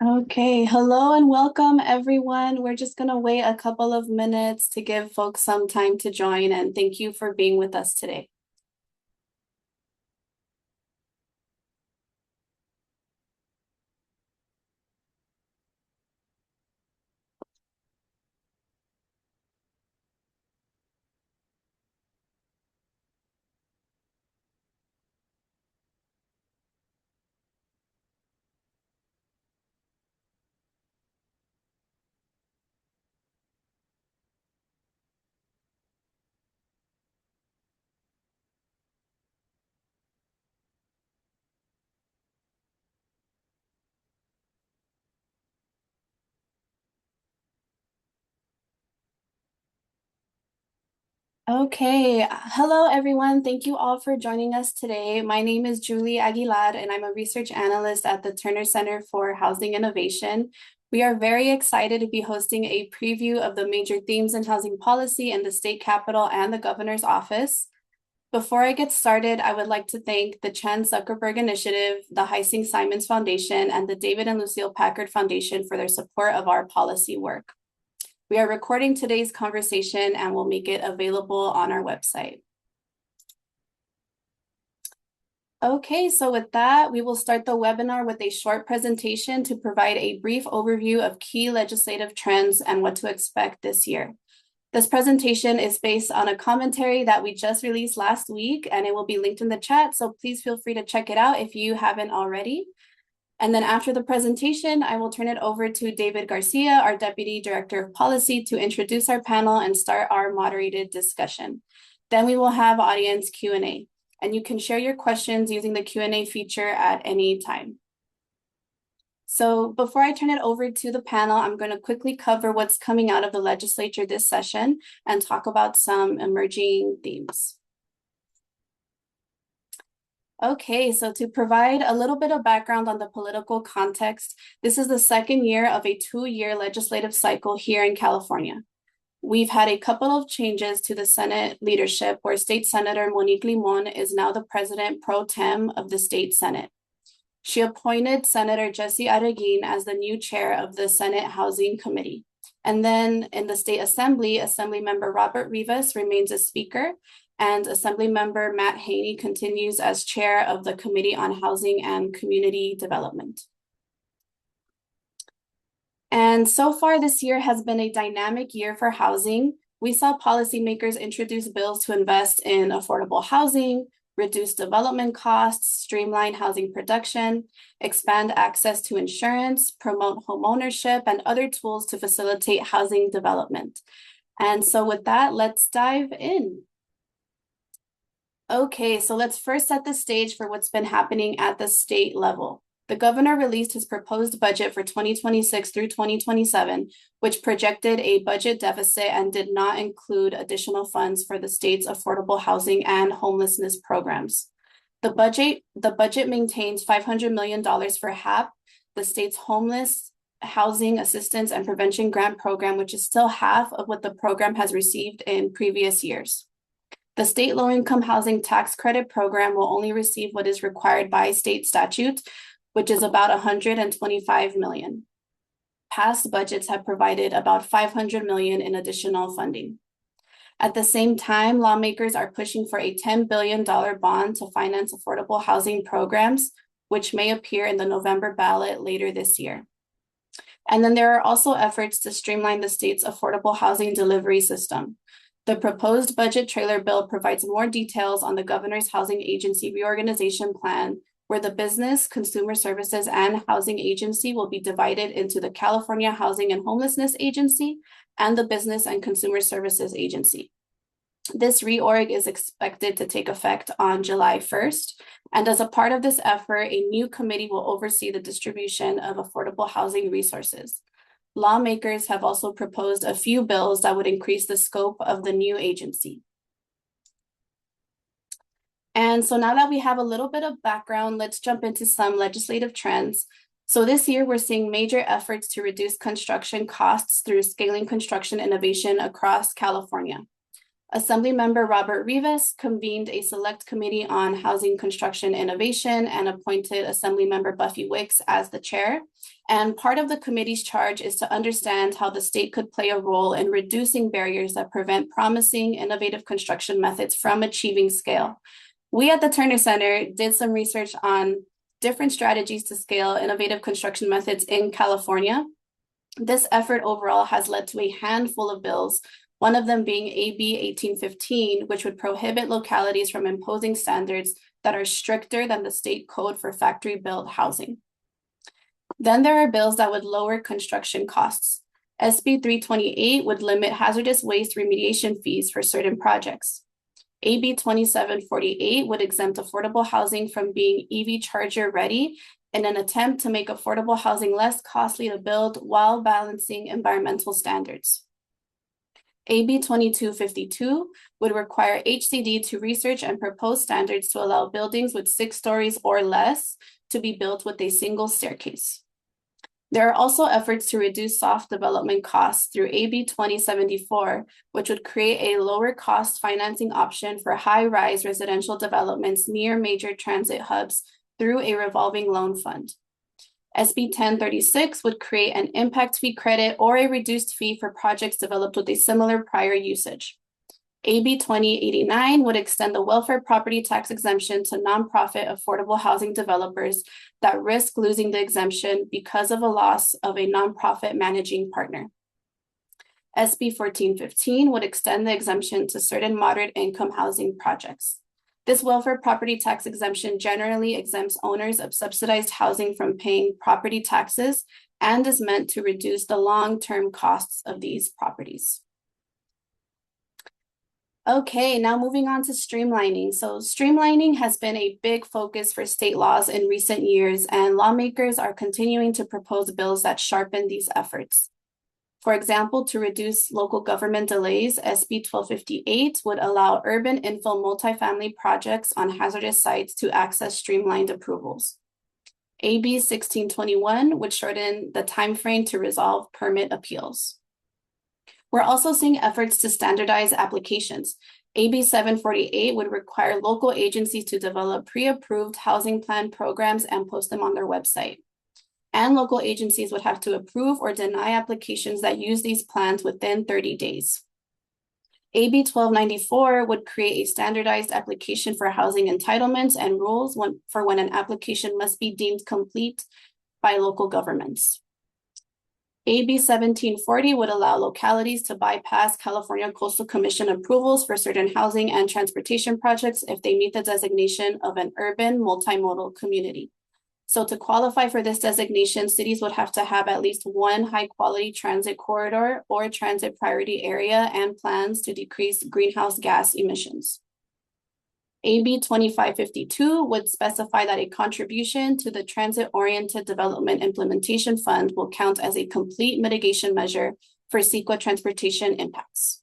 Okay, hello and welcome everyone. We're just going to wait a couple of minutes to give folks some time to join, and thank you for being with us today. Okay, hello everyone. Thank you all for joining us today. My name is Julie Aguilar, and I'm a research analyst at the Terner Center for Housing Innovation. We are very excited to be hosting a preview of the major themes in housing policy in the state capitol and the governor's office. Before I get started, I would like to thank the Chan Zuckerberg Initiative, the Heising Simons Foundation, and the David and Lucille Packard Foundation for their support of our policy work. We are recording today's conversation and will make it available on our website. Okay, so with that, we will start the webinar with a short presentation to provide a brief overview of key legislative trends and what to expect this year. This presentation is based on a commentary that we just released last week, and it will be linked in the chat, so please feel free to check it out if you haven't already. And then after the presentation, I will turn it over to David Garcia, our Deputy Director of Policy, to introduce our panel and start our moderated discussion. Then we will have audience Q&A, and you can share your questions using the Q&A feature at any time. So before I turn it over to the panel, I'm going to quickly cover what's coming out of the legislature this session and talk about some emerging themes. Okay, so to provide a little bit of background on the political context, this is the second year of a 2-year legislative cycle here in California. We've had a couple of changes to the Senate leadership, where State Senator Monique Limon is now the president pro tem of the State Senate. She appointed Senator Jesse Azeen as the new chair of the Senate Housing Committee. And then in the State Assembly, Assemblymember Robert Rivas remains as Speaker, and Assemblymember Matt Haney continues as chair of the Committee on Housing and Community Development. And so far this year has been a dynamic year for housing. We saw policymakers introduce bills to invest in affordable housing, reduce development costs, streamline housing production, expand access to insurance, promote homeownership, and other tools to facilitate housing development. And so with that, let's dive in. Okay, so let's first set the stage for what's been happening at the state level. The governor released his proposed budget for 2026 through 2027, which projected a budget deficit and did not include additional funds for the state's affordable housing and homelessness programs. The budget maintains $500 million for HAP, the state's homeless housing assistance and prevention grant program, which is still half of what the program has received in previous years. The state low-income housing tax credit program will only receive what is required by state statute, which is about $125 million. Past budgets have provided about $500 million in additional funding. At the same time, lawmakers are pushing for a $10 billion bond to finance affordable housing programs, which may appear in the November ballot later this year. And then there are also efforts to streamline the state's affordable housing delivery system. The proposed budget trailer bill provides more details on the governor's housing agency reorganization plan, where the Business, Consumer Services, and Housing Agency will be divided into the California Housing and Homelessness Agency and the Business and Consumer Services Agency. This reorg is expected to take effect on July 1st, and as a part of this effort, a new committee will oversee the distribution of affordable housing resources. Lawmakers have also proposed a few bills that would increase the scope of the new agency. And so now that we have a little bit of background, let's jump into some legislative trends. So this year, we're seeing major efforts to reduce construction costs through scaling construction innovation across California. Assemblymember Robert Rivas convened a select committee on housing construction innovation and appointed Assemblymember Buffy Wicks as the chair. And part of the committee's charge is to understand how the state could play a role in reducing barriers that prevent promising innovative construction methods from achieving scale. We at the Terner Center did some research on different strategies to scale innovative construction methods in California. This effort overall has led to a handful of bills, one of them being AB 1815, which would prohibit localities from imposing standards that are stricter than the state code for factory-built housing. Then there are bills that would lower construction costs. SB 328 would limit hazardous waste remediation fees for certain projects. AB 2748 would exempt affordable housing from being EV charger ready in an attempt to make affordable housing less costly to build while balancing environmental standards. AB 2252 would require HCD to research and propose standards to allow buildings with 6 stories or less to be built with a single staircase. There are also efforts to reduce soft development costs through AB 2074, which would create a lower cost financing option for high-rise residential developments near major transit hubs through a revolving loan fund. SB 1036 would create an impact fee credit or a reduced fee for projects developed with a similar prior usage. AB 2089 would extend the welfare property tax exemption to nonprofit affordable housing developers that risk losing the exemption because of a loss of a nonprofit managing partner. SB 1415 would extend the exemption to certain moderate income housing projects. This welfare property tax exemption generally exempts owners of subsidized housing from paying property taxes and is meant to reduce the long-term costs of these properties. Okay, now moving on to streamlining. So streamlining has been a big focus for state laws in recent years, and lawmakers are continuing to propose bills that sharpen these efforts. For example, to reduce local government delays, SB 1258 would allow urban infill multifamily projects on hazardous sites to access streamlined approvals. AB 1621 would shorten the timeframe to resolve permit appeals. We're also seeing efforts to standardize applications. AB 748 would require local agencies to develop pre-approved housing plan programs and post them on their website. And local agencies would have to approve or deny applications that use these plans within 30 days. AB 1294 would create a standardized application for housing entitlements and rules for when an application must be deemed complete by local governments. AB 1740 would allow localities to bypass California Coastal Commission approvals for certain housing and transportation projects if they meet the designation of an urban multimodal community. So to qualify for this designation, cities would have to have at least one high-quality transit corridor or transit priority area and plans to decrease greenhouse gas emissions. AB 2552 would specify that a contribution to the Transit-Oriented Development Implementation Fund will count as a complete mitigation measure for CEQA transportation impacts.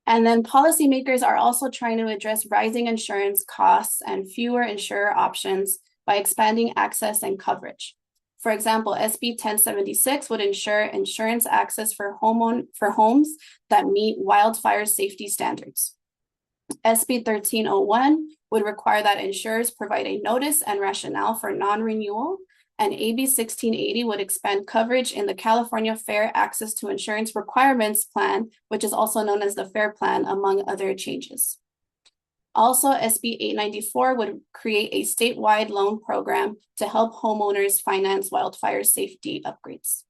And then policymakers are also trying to address rising insurance costs and fewer insurer options by expanding access and coverage. For example, SB 1076 would ensure insurance access for homes that meet wildfire safety standards. SB 1301 would require that insurers provide a notice and rationale for non-renewal, and AB 1680 would expand coverage in the California Fair Access to Insurance Requirements Plan, which is also known as the FAIR Plan, among other changes. Also, SB 894 would create a statewide loan program to help homeowners finance wildfire safety upgrades.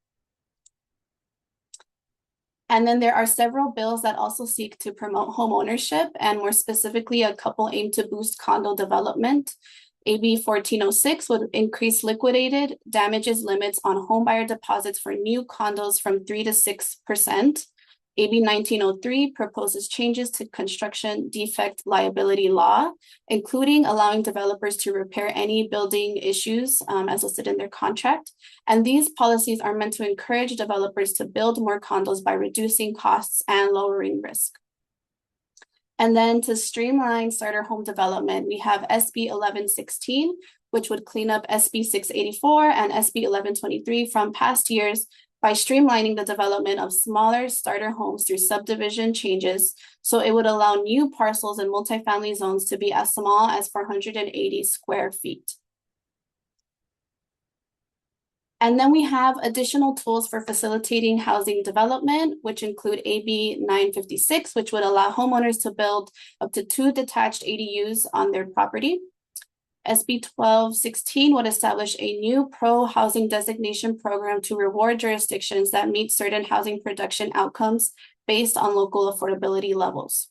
And then there are several bills that also seek to promote home ownership, and more specifically, a couple aim to boost condo development. AB 1406 would increase liquidated damages limits on homebuyer deposits for new condos from 3 to 6%. AB 1903 proposes changes to construction defect liability law, including allowing developers to repair any building issues as listed in their contract. And these policies are meant to encourage developers to build more condos by reducing costs and lowering risk. And then to streamline starter home development, we have SB 1116, which would clean up SB 684 and SB 1123 from past years by streamlining the development of smaller starter homes through subdivision changes. So it would allow new parcels in multifamily zones to be as small as 480 square feet. And then we have additional tools for facilitating housing development, which include AB 956, which would allow homeowners to build up to 2 detached ADUs on their property. SB 1216 would establish a new pro-housing designation program to reward jurisdictions that meet certain housing production outcomes based on local affordability levels.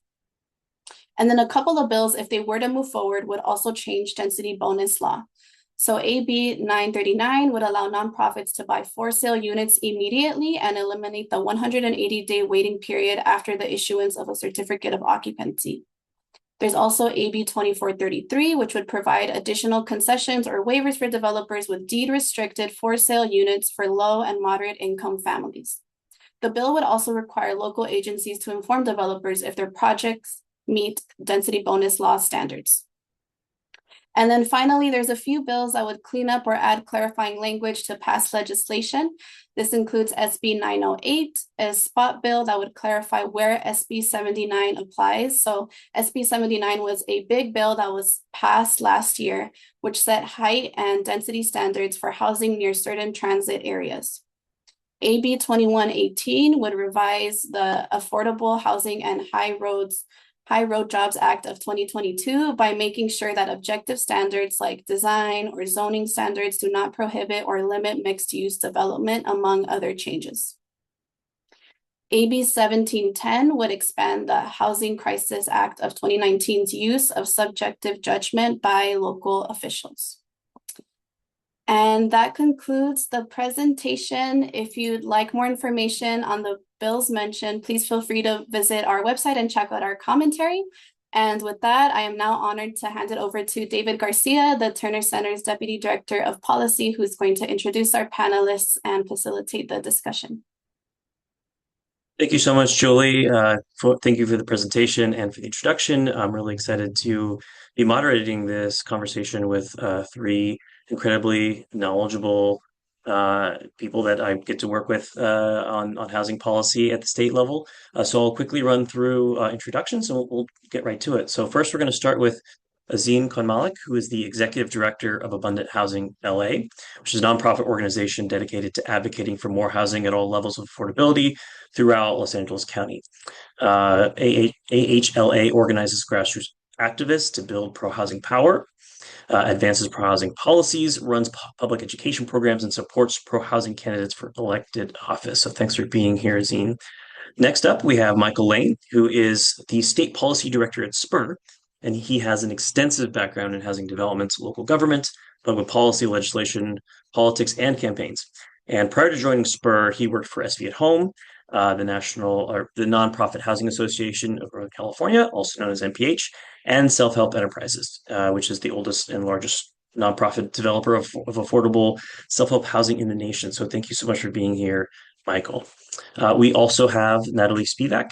And then a couple of bills, if they were to move forward, would also change density bonus law. So AB 939 would allow nonprofits to buy for sale units immediately and eliminate the 180-day waiting period after the issuance of a certificate of occupancy. There's also AB 2433, which would provide additional concessions or waivers for developers with deed-restricted for sale units for low and moderate income families. The bill would also require local agencies to inform developers if their projects meet density bonus law standards. And then finally, there's a few bills that would clean up or add clarifying language to past legislation. This includes SB 908, a spot bill that would clarify where SB 79 applies. So SB 79 was a big bill that was passed last year, which set height and density standards for housing near certain transit areas. AB 2118 would revise the Affordable Housing and High Road Jobs Act of 2022 by making sure that objective standards like design or zoning standards do not prohibit or limit mixed-use development, among other changes. AB 1710 would expand the Housing Crisis Act of 2019's use of subjective judgment by local officials. And that concludes the presentation. If you'd like more information on the bills mentioned, please feel free to visit our website and check out our commentary. And with that, I am now honored to hand it over to David Garcia, the Terner Center's Deputy Director of Policy, who's going to introduce our panelists and facilitate the discussion. Thank you so much, Julie. Thank you for the presentation and for the introduction. I'm really excited to be moderating this conversation with three incredibly knowledgeable people that I get to work with on housing policy at the state level. So I'll quickly run through introductions and we'll get right to it. So first, we're going to start with Azeen Khanmalek, who is the Executive Director of Abundant Housing LA, which is a nonprofit organization dedicated to advocating for more housing at all levels of affordability throughout Los Angeles County. AHLA organizes grassroots activists to build pro-housing power, advances pro-housing policies, runs public education programs, and supports pro-housing candidates for elected office. So thanks for being here, Azeen. Next up, we have Michael Lane, who is the State Policy Director at SPUR, and he has an extensive background in housing development, local government, public policy, legislation, politics, and campaigns. And prior to joining SPUR, he worked for SV at Home, the nonprofit housing association of Northern California, also known as NPH, and Self-Help Enterprises, which is the oldest and largest nonprofit developer of affordable self-help housing in the nation. So thank you so much for being here, Michael. We also have Natalie Spievack,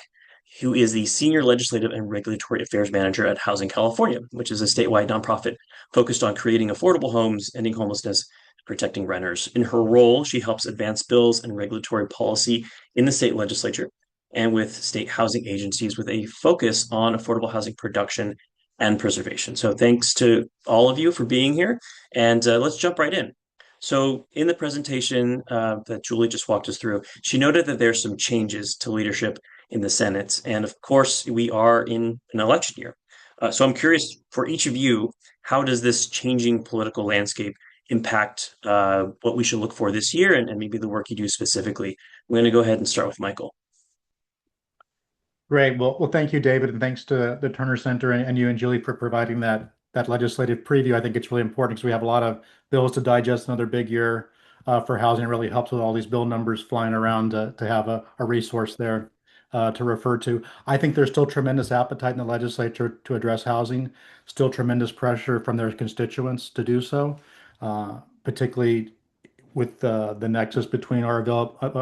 who is the Senior Legislative and Regulatory Affairs Manager at Housing California, which is a statewide nonprofit focused on creating affordable homes, ending homelessness, protecting renters. In her role, she helps advance bills and regulatory policy in the state legislature and with state housing agencies with a focus on affordable housing production and preservation. So thanks to all of you for being here, and let's jump right in. So in the presentation that Julie just walked us through, she noted that there's some changes to leadership in the Senate. And of course, we are in an election year. So I'm curious for each of you, how does this changing political landscape impact what we should look for this year and maybe the work you do specifically? I'm going to go ahead and start with Michael. Great. Well, thank you, David, and thanks to the Terner Center and you and Julie for providing that legislative preview. I think it's really important because we have a lot of bills to digest, another big year for housing. It really helps with all these bill numbers flying around to have a resource there to refer to. I think there's still tremendous appetite in the legislature to address housing, still tremendous pressure from their constituents to do so, particularly with the nexus between our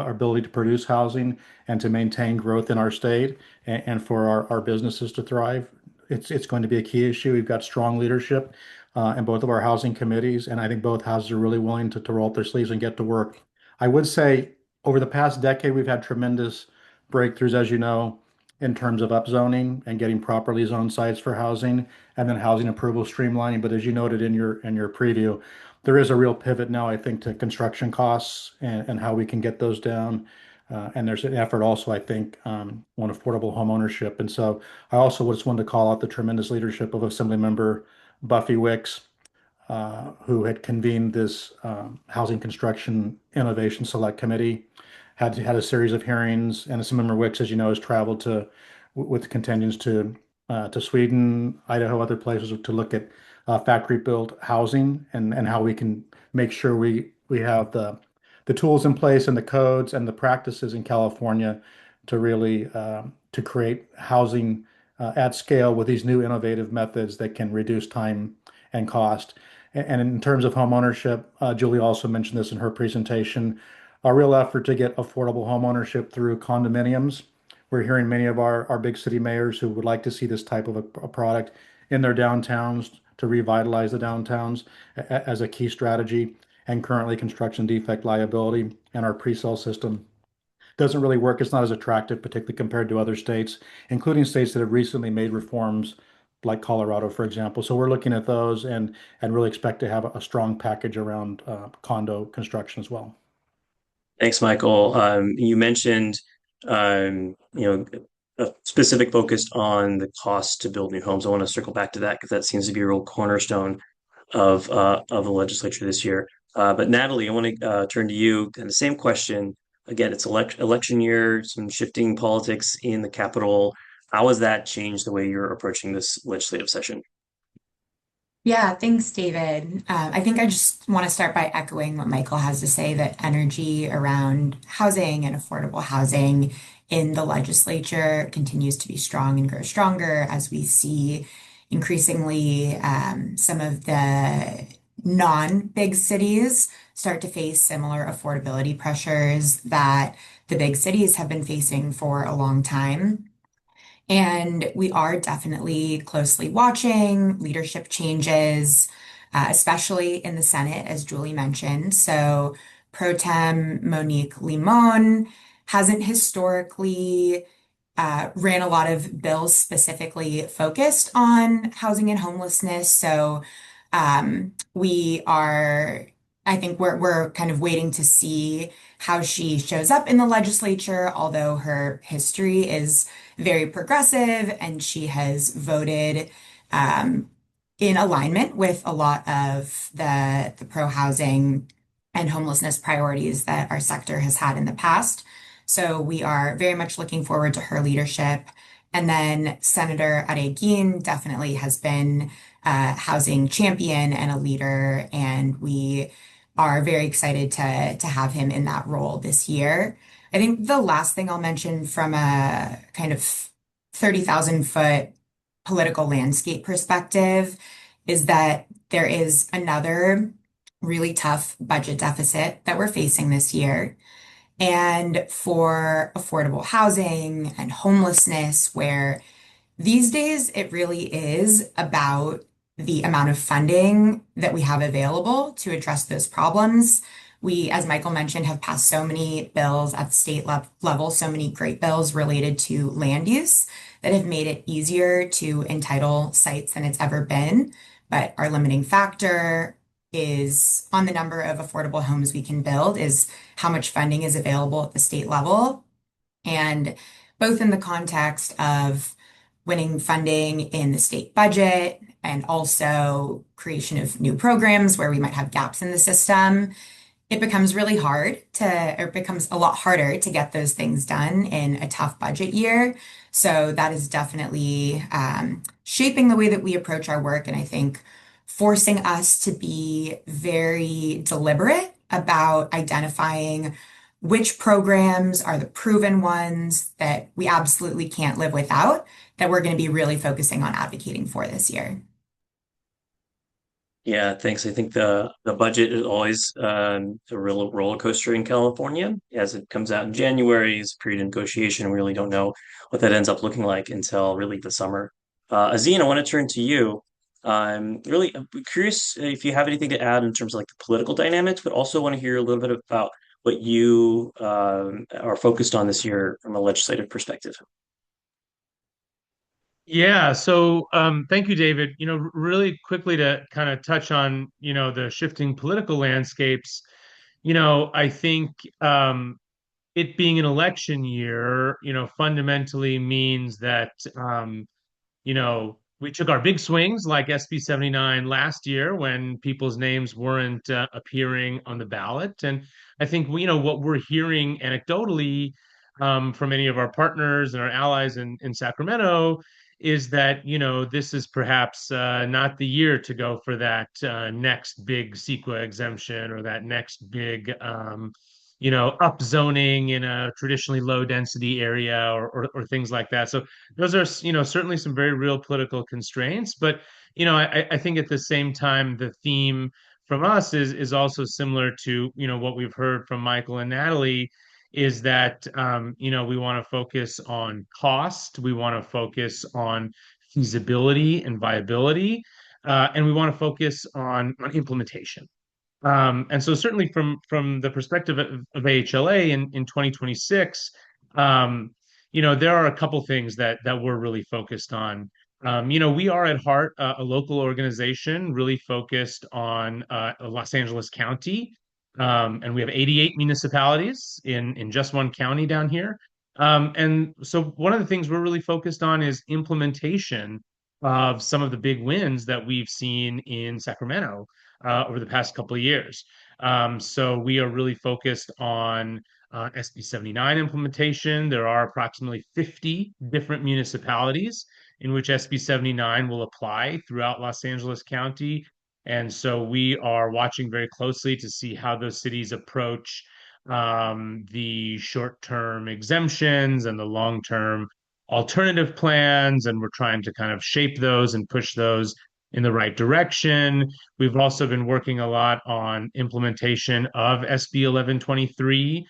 ability to produce housing and to maintain growth in our state and for our businesses to thrive. It's going to be a key issue. We've got strong leadership in both of our housing committees, and I think both houses are really willing to roll up their sleeves and get to work. I would say Over the past decade, we've had tremendous breakthroughs, as you know, in terms of upzoning and getting properly zoned sites for housing, and then housing approval streamlining. But as you noted in your preview, there is a real pivot now, I think, to construction costs and how we can get those down. And there's an effort also, I think, on affordable home ownership. And so I also just wanted to call out the tremendous leadership of Assemblymember Buffy Wicks, who had convened this Housing Construction Innovation Select Committee, had a series of hearings, and Assemblymember Wicks, as you know, has traveled with contingents to Sweden, Idaho, other places to look at factory-built housing and how we can make sure we have the tools in place and the codes and the practices in California to really to create housing at scale with these new innovative methods that can reduce time and cost. And in terms of home ownership, Julie also mentioned this in her presentation, a real effort to get affordable home ownership through condominiums. We're hearing many of our big city mayors who would like to see this type of a product in their downtowns to revitalize the downtowns as a key strategy. And currently, construction defect liability and our pre-sale system doesn't really work. It's not as attractive, particularly compared to other states, including states that have recently made reforms like Colorado, for example. So we're looking at those and really expect to have a strong package around condo construction as well. Thanks, Michael. You mentioned, a specific focus on the cost to build new homes. I want to circle back to that because that seems to be a real cornerstone of the legislature this year. But Natalie, I want to turn to you. And the same question. Again, it's election year, some shifting politics in the Capitol. How has that changed the way you're approaching this legislative session? Yeah, thanks, David. I think I just want to start by echoing what Michael has to say that energy around housing and affordable housing in the legislature continues to be strong and grow stronger as we see increasingly some of the non-big cities start to face similar affordability pressures that the big cities have been facing for a long time. And we are definitely closely watching leadership changes, especially in the Senate, as Julie mentioned. So, Pro Tem Monique Limon hasn't historically ran a lot of bills specifically focused on housing and homelessness. So, we are, I think we're kind of waiting to see how she shows up in the legislature, although her history is very progressive and she has voted in alignment with a lot of the pro-housing and homelessness priorities that our sector has had in the past. So we are very much looking forward to her leadership. And then Senator Azeen definitely has been a housing champion and a leader, and we are very excited to have him in that role this year. I think the last thing I'll mention from a kind of 30,000 foot political landscape perspective is that there is another really tough budget deficit that we're facing this year. And for affordable housing and homelessness, where these days it really is about the amount of funding that we have available to address those problems. We, as Michael mentioned, have passed so many bills at the state level, so many great bills related to land use that have made it easier to entitle sites than it's ever been. But our limiting factor is on the number of affordable homes we can build, is how much funding is available at the state level. And both in the context of winning funding in the state budget and also creation of new programs where we might have gaps in the system, it becomes really hard to, or it becomes a lot harder to get those things done in a tough budget year. So that is definitely shaping the way that we approach our work. And I think forcing us to be very deliberate about identifying which programs are the proven ones that we absolutely can't live without, that we're going to be really focusing on advocating for this year. Yeah, thanks. I think the budget is always a real roller coaster in California. As it comes out in January, it's a period of negotiation. We really don't know what that ends up looking like until really the summer. Azeen, I want to turn to you. I'm curious if you have anything to add in terms of like the political dynamics, but also want to hear a little bit about what you are focused on this year from a legislative perspective. Yeah, so thank you, David. Really quickly to kind of touch on, the shifting political landscapes. I think it being an election year, fundamentally means that we took our big swings like SB 79 last year when people's names weren't appearing on the ballot. And I think what we're hearing anecdotally from many of our partners and our allies in Sacramento is that this is perhaps not the year to go for that next big CEQA exemption or that next big upzoning in a traditionally low density area or things like that. So those are certainly some very real political constraints, but I think at the same time the theme from us is also similar to what we've heard from Michael and Natalie, is that we want to focus on cost, we want to focus on feasibility and viability, and we want to focus on implementation. And so certainly from the perspective of AHLA in 2026, there are a couple things that we're really focused on. We are at heart a local organization really focused on Los Angeles County, and we have 88 municipalities in just one county down here. And so one of the things we're really focused on is implementation of some of the big wins that we've seen in Sacramento over the past couple of years. So we are really focused on SB 79 implementation. There are approximately 50 different municipalities in which SB 79 will apply throughout Los Angeles County. And so we are watching very closely to see how those cities approach the short-term exemptions and the long-term alternative plans. And we're trying to kind of shape those and push those in the right direction. We've also been working a lot on implementation of SB 1123,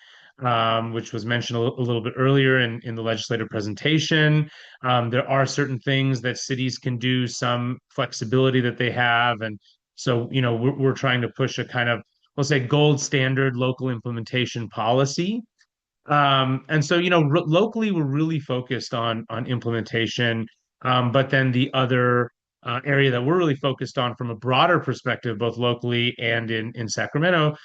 which was mentioned a little bit earlier in the legislative presentation. There are certain things that cities can do, some flexibility that they have. And so, we're trying to push a kind of, we'll say, gold standard local implementation policy. And so, locally, we're really focused on implementation. But then the other area that we're really focused on from a broader perspective, both locally and in Sacramento,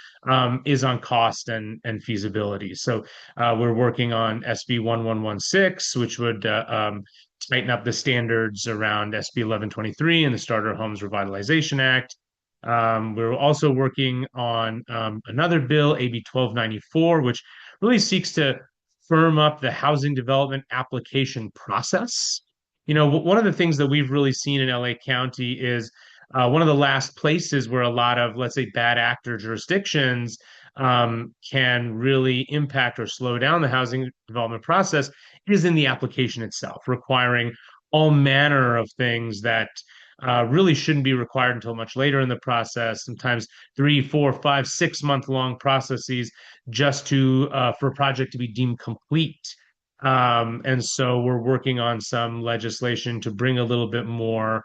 is on cost and feasibility. So we're working on SB 1116, which would tighten up the standards around SB 1123 and the Starter Homes Revitalization Act. We're also working on another bill, AB 1294, which really seeks to firm up the housing development application process. One of the things that we've really seen in LA County is one of the last places where a lot of, let's say, bad actor jurisdictions can really impact or slow down the housing development process is in the application itself, requiring all manner of things that really shouldn't be required until much later in the process, sometimes 3, 4, 5, 6 month long processes just for a project to be deemed complete. And so we're working on some legislation to bring a little bit more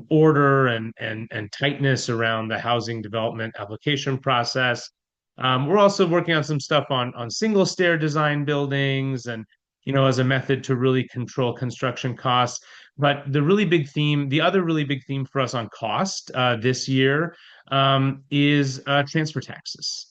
order and tightness around the housing development application process. We're also working on some stuff on single stair design buildings and as a method to really control construction costs. But the other really big theme for us on cost this year is transfer taxes.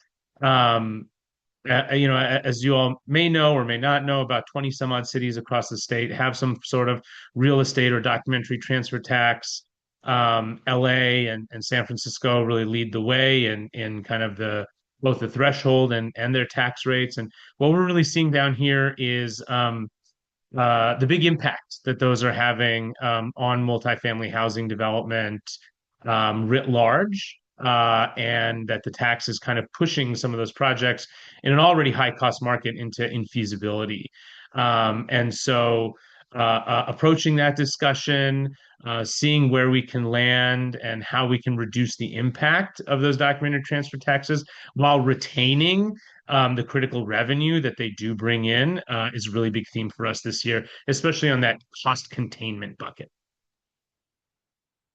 As you all may know or may not know, about 20 some odd cities across the state have some sort of real estate or documentary transfer tax. LA and San Francisco really lead the way in kind of both the threshold and their tax rates. And what we're really seeing down here is the big impact that those are having on multifamily housing development writ large, and that the tax is kind of pushing some of those projects in an already high cost market into infeasibility. And so approaching that discussion, seeing where we can land and how we can reduce the impact of those documented transfer taxes while retaining the critical revenue that they do bring in is a really big theme for us this year, especially on that cost containment bucket.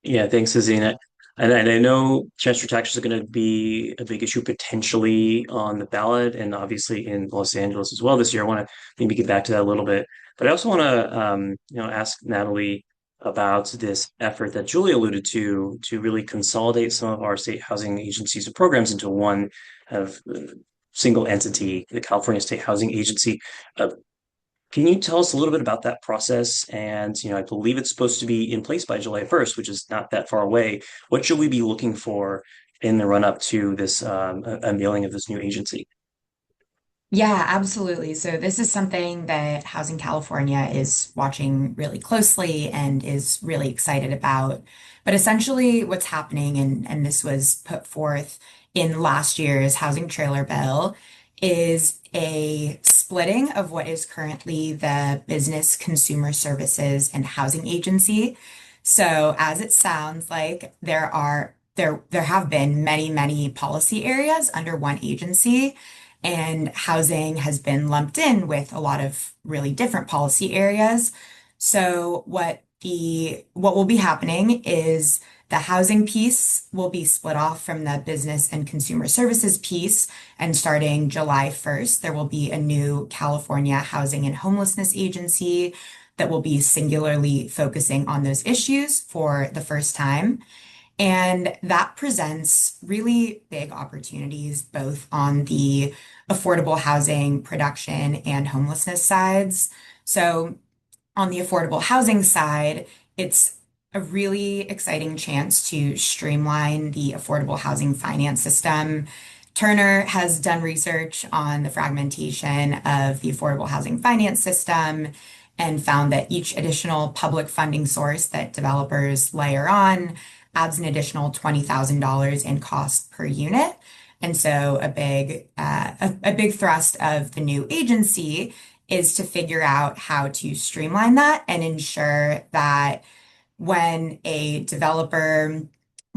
Yeah, thanks, Azeen. And I know transfer taxes are going to be a big issue potentially on the ballot and obviously in Los Angeles as well this year. I want to maybe get back to that a little bit, but I also want to, ask Natalie about this effort that Julie alluded to really consolidate some of our state housing agencies and programs into one of single entity, the California State Housing Agency. Uh, can you tell us a little bit about that process? And, I believe it's supposed to be in place by July 1st, which is not that far away. What should we be looking for in the run up to this unveiling of this new agency? Yeah, absolutely. So this is something that Housing California is watching really closely and is really excited about. But essentially what's happening, and this was put forth in last year's housing trailer bill, is a splitting of what is currently the Business Consumer Services and Housing Agency. So as it sounds like there have been many policy areas under one agency, and housing has been lumped in with a lot of really different policy areas. So what will be happening is the housing piece will be split off from the business and consumer services piece, and starting July 1st, there will be a new California Housing and Homelessness Agency that will be singularly focusing on those issues for the first time. And that presents really big opportunities both on the affordable housing production and homelessness sides. So, on the affordable housing side, it's a really exciting chance to streamline the affordable housing finance system. Terner has done research on the fragmentation of the affordable housing finance system and found that each additional public funding source that developers layer on adds an additional $20,000 in cost per unit. And so a big thrust of the new agency is to figure out how to streamline that and ensure that when a developer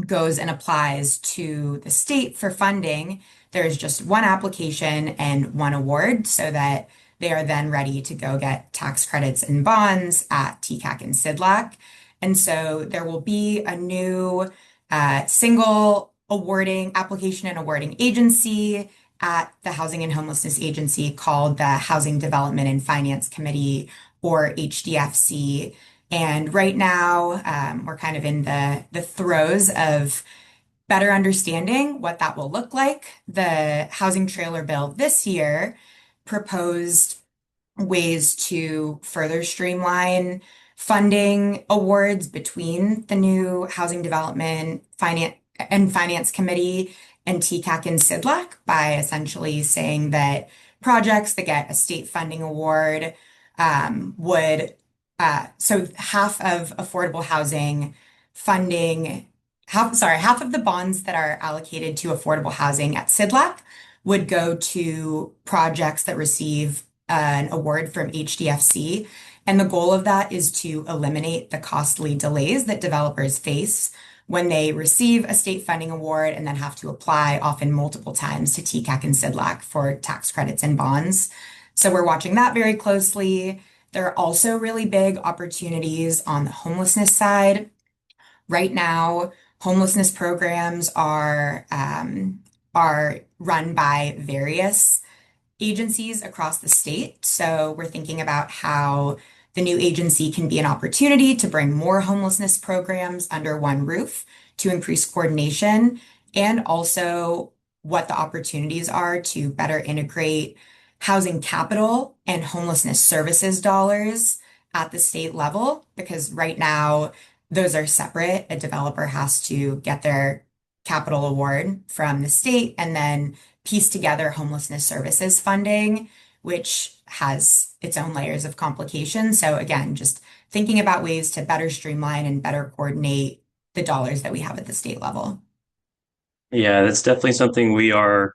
goes and applies to the state for funding, there's just one application and one award so that they are then ready to go get tax credits and bonds at TCAC and SIDLAC. And so there will be a new single awarding application and awarding agency at the Housing and Homelessness Agency called the Housing Development and Finance Committee, or HDFC. And right now, we're kind of in the throes of better understanding what that will look like. The housing trailer bill this year proposed ways to further streamline funding awards between the new Housing Development Finance Committee and TCAC and SIDLAC by essentially saying that projects that get a state funding award would so half of affordable housing funding, half of the bonds that are allocated to affordable housing at SIDLAC would go to projects that receive an award from HDFC. And the goal of that is to eliminate the costly delays that developers face when they receive a state funding award and then have to apply often multiple times to TCAC and SIDLAC for tax credits and bonds. So we're watching that very closely. There are also really big opportunities on the homelessness side. Right now, homelessness programs are run by various agencies across the state. So we're thinking about how the new agency can be an opportunity to bring more homelessness programs under one roof to increase coordination, and also what the opportunities are to better integrate housing capital and homelessness services dollars at the state level, because right now those are separate. A developer has to get their capital award from the state and then piece together homelessness services funding, which has its own layers of complication. So again, just thinking about ways to better streamline and better coordinate the dollars that we have at the state level. Yeah, that's definitely something we are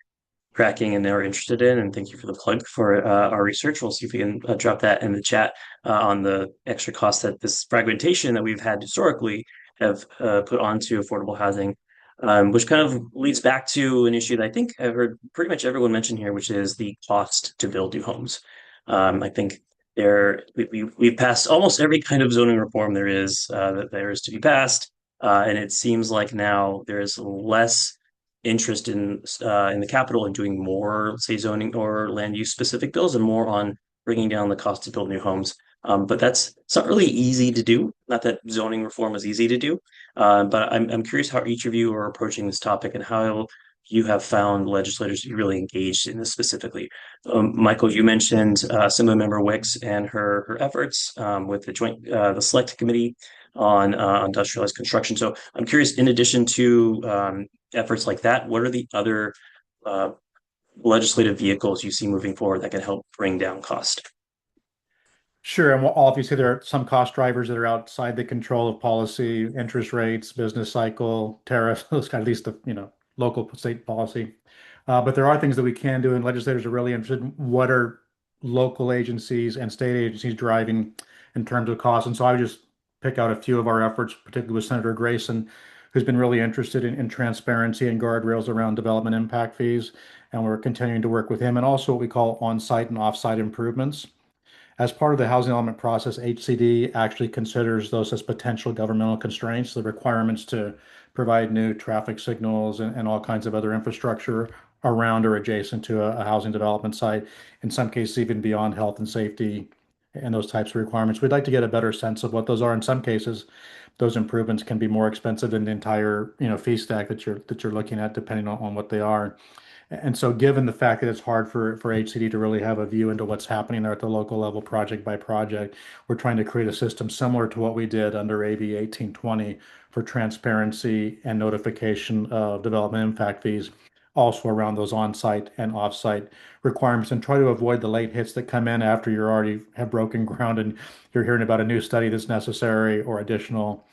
tracking and are interested in. And thank you for the plug for our research. We'll see if we can drop that in the chat on the extra cost that this fragmentation that we've had historically have put onto affordable housing, which kind of leads back to an issue that I think I've heard pretty much everyone mention here, which is the cost to build new homes. I think we've passed almost every kind of zoning reform there is that there is to be passed. and it seems like now there's less interest in the capital in doing more, say, zoning or land use specific bills, and more on bringing down the cost to build new homes. But it's not really easy to do. Not that zoning reform is easy to do, but I'm curious how each of you are approaching this topic and how you have found legislators to be really engaged in this specifically. Michael, you mentioned Assemblymember Wicks and her efforts with the select committee on industrialized construction. So I'm curious, in addition to efforts like that, what are the other uh, legislative vehicles you see moving forward that can help bring down cost? Sure. And obviously, there are some cost drivers that are outside the control of policy, interest rates, business cycle, tariffs, those kind of, at least the, local state policy. But there are things that we can do, and legislators are really interested in what are local agencies and state agencies driving in terms of costs. And so I would just pick out a few of our efforts, particularly with Senator Grayson, who's been really interested in transparency and guardrails around development impact fees. And we're continuing to work with him, and also what we call on-site and off-site improvements. As part of the housing element process, HCD actually considers those as potential governmental constraints, the requirements to provide new traffic signals and all kinds of other infrastructure around or adjacent to a housing development site, in some cases even beyond health and safety and those types of requirements. We'd like to get a better sense of what those are. In some cases, those improvements can be more expensive than the entire, fee stack that you're looking at, depending on what they are. And so, given the fact that it's hard for HCD to really have a view into what's happening there at the local level, project by project, we're trying to create a system similar to what we did under AB 1820 for transparency and notification of development impact fees, also around those on-site and off-site requirements, and try to avoid the late hits that come in after you already have broken ground and you're hearing about a new study that's necessary or additional